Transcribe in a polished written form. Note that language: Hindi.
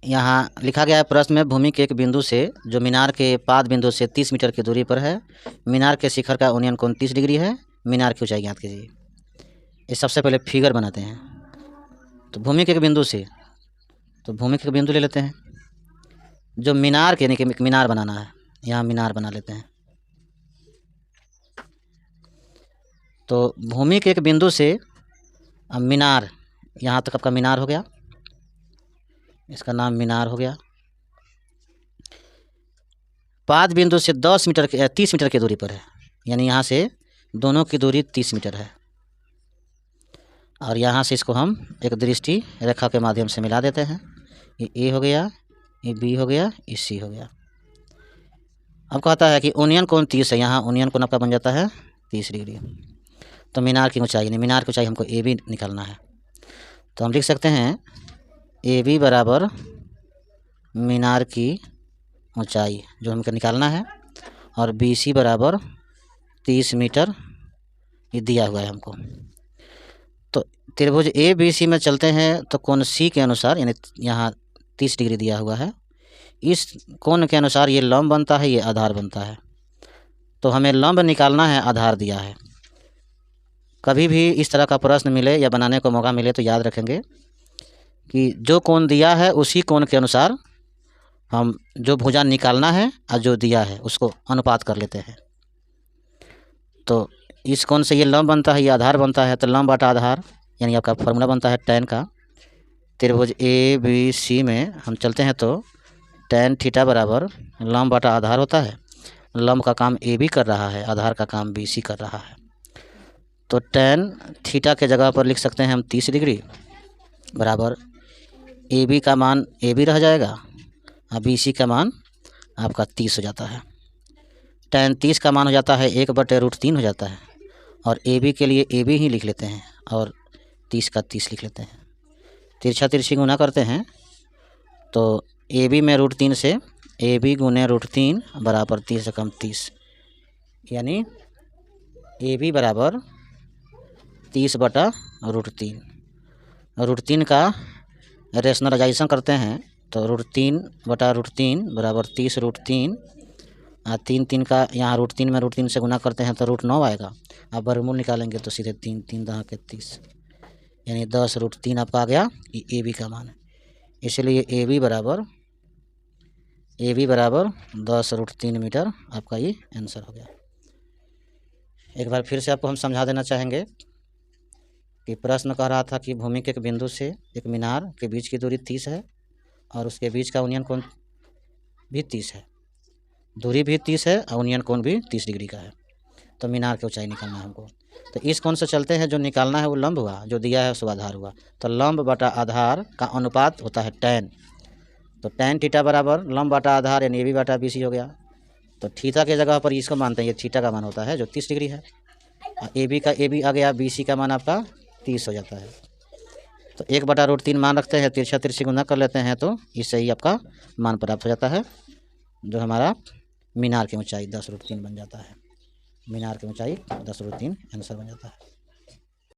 यहाँ लिखा गया है प्रश्न में, भूमि के एक बिंदु से जो मीनार के पाद बिंदु से 30 मीटर की दूरी पर है, मीनार के शिखर का उन्नयन कोण 30 डिग्री है, मीनार की ऊंचाई ज्ञात कीजिए। इस सबसे पहले फिगर बनाते हैं। तो भूमि के एक बिंदु से, तो भूमि के एक बिंदु ले लेते हैं, जो मीनार के यानी कि मीनार बनाना है, यहाँ मीनार बना लेते हैं। तो भूमि के एक बिंदु से अब मीनार, यहाँ तक आपका मीनार हो गया, इसका नाम मीनार हो गया। पाद बिंदु से 10 मीटर के 30 मीटर की दूरी पर है, यानी यहाँ से दोनों की दूरी 30 मीटर है। और यहाँ से इसको हम एक दृष्टि रेखा के माध्यम से मिला देते हैं। ये ए हो गया, ये बी हो गया, ये सी हो गया। अब कहता है कि उन्नयन कोण 30 है, यहाँ उन्नयन कोण आपका बन जाता है 30 डिग्री। तो मीनार की ऊंचाई, यानी मीनार की ऊंचाई हमको ए बी निकालना है। तो हम लिख सकते हैं ए बी बराबर मीनार की ऊंचाई जो हमको निकालना है, और बी सी बराबर 30 मीटर ये दिया हुआ है हमको। तो त्रिभुज ए बी सी में चलते हैं तो कोण सी के अनुसार, यानी यहाँ 30 डिग्री दिया हुआ है, इस कोण के अनुसार ये लंब बनता है, ये आधार बनता है। तो हमें लंब निकालना है, आधार दिया है। कभी भी इस तरह का प्रश्न मिले या बनाने को मौका मिले तो याद रखेंगे कि जो कोण दिया है उसी कोण के अनुसार हम जो भुजा निकालना है और जो दिया है उसको अनुपात कर लेते हैं। तो इस कोण से ये लंब बनता है, ये आधार बनता है। तो लंब बटा आधार, यानी आपका फॉर्मूला बनता है tan का। त्रिभुज ए बी सी में हम चलते हैं तो tan थीटा बराबर लंब बटा आधार होता है। लंब का काम ए बी कर रहा है, आधार का काम बी सी कर रहा है। तो tan थीटा के जगह पर लिख सकते हैं हम 30 डिग्री बराबर ए बी का मान ए बी रह जाएगा और बी सी का मान आपका 30 हो जाता है। tan 30 का मान हो जाता है 1/√3 हो जाता है, और ए बी के लिए ए बी ही लिख लेते हैं और 30 का 30 लिख लेते हैं। तिरछा तिरछी गुना करते हैं तो ए बी में √3 से ए बी गुने √3 बराबर 30 से कम 30, यानी ए बी बराबर 30/√3। √3 का रेशनलाइजेशन करते हैं तो √3/√3 बराबर 30√3, और 3 का यहाँ √3 में √3 से गुना करते हैं तो √9 आएगा। अब वर्गमूल निकालेंगे तो सीधे 3 दहा के 30, यानी 10√3 आपका आ गया। ये ए बी का मान है, इसलिए ए बी बराबर 10√3 मीटर आपका ये आंसर हो गया। एक बार फिर से आपको हम समझा देना चाहेंगे कि प्रश्न कह रहा था कि भूमि के एक बिंदु से एक मीनार के बीच की दूरी 30 है और उसके बीच का उन्नयन कोण भी 30 है, दूरी भी 30 है और उन्नयन कोण भी 30 डिग्री का है। तो मीनार की ऊंचाई निकालना है हमको। तो इस कोण से चलते हैं, जो निकालना है वो लंब हुआ, जो दिया है सो आधार हुआ। तो लंब बटा आधार का अनुपात होता है tan। तो tan थीटा बराबर लंब बटा आधार, यानी ए बी बटा बी सी हो गया। तो थीटा के जगह पर इसको मानते हैं, ये थीटा का मान होता है जो 30 डिग्री है। ए बी का ए बी आ गया, बी सी का मान आपका 30 हो जाता है। तो 1/√3 मान रखते हैं, तिरछा तिरछी गुना कर लेते हैं तो इससे ही आपका मान प्राप्त हो जाता है, जो हमारा मीनार की ऊंचाई 10√3 बन जाता है। मीनार की ऊंचाई 10√3 आंसर बन जाता है।